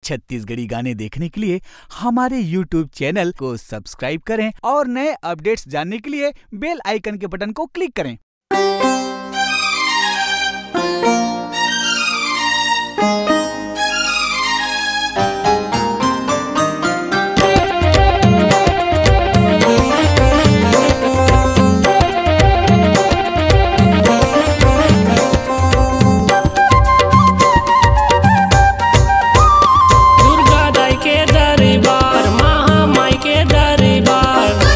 छत्तीसगढ़ी गाने देखने के लिए हमारे YouTube चैनल को सब्सक्राइब करें और नए अपडेट्स जानने के लिए बेल आइकन के बटन को क्लिक करें। दुर्गा दाई के दरबार, महामाई के दरबार।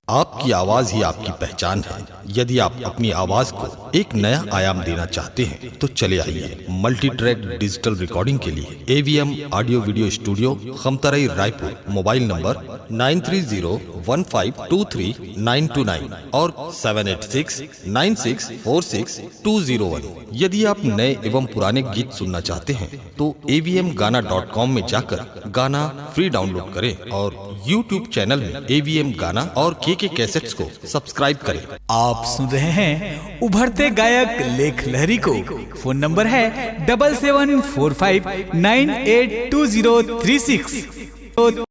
आपकी आवाज ही आपकी पहचान है। यदि आप अपनी आवाज को एक नया आयाम देना चाहते हैं तो चले आइए मल्टी ट्रैक डिजिटल रिकॉर्डिंग के लिए AVM audio video studio, Khamtarai, Raipur. Mobile number 9301523929 और 7869646201। यदि आप नए एवं पुराने गीत सुनना चाहते हैं तो avmgana.com में जाकर गाना फ्री डाउनलोड करें और YouTube चैनल में AVM गाना और KK कैसेट्स को सब्सक्राइब करें। आप सुन रहे हैं उभरते गायक लेख लहरी को। फोन नंबर है 7745982036।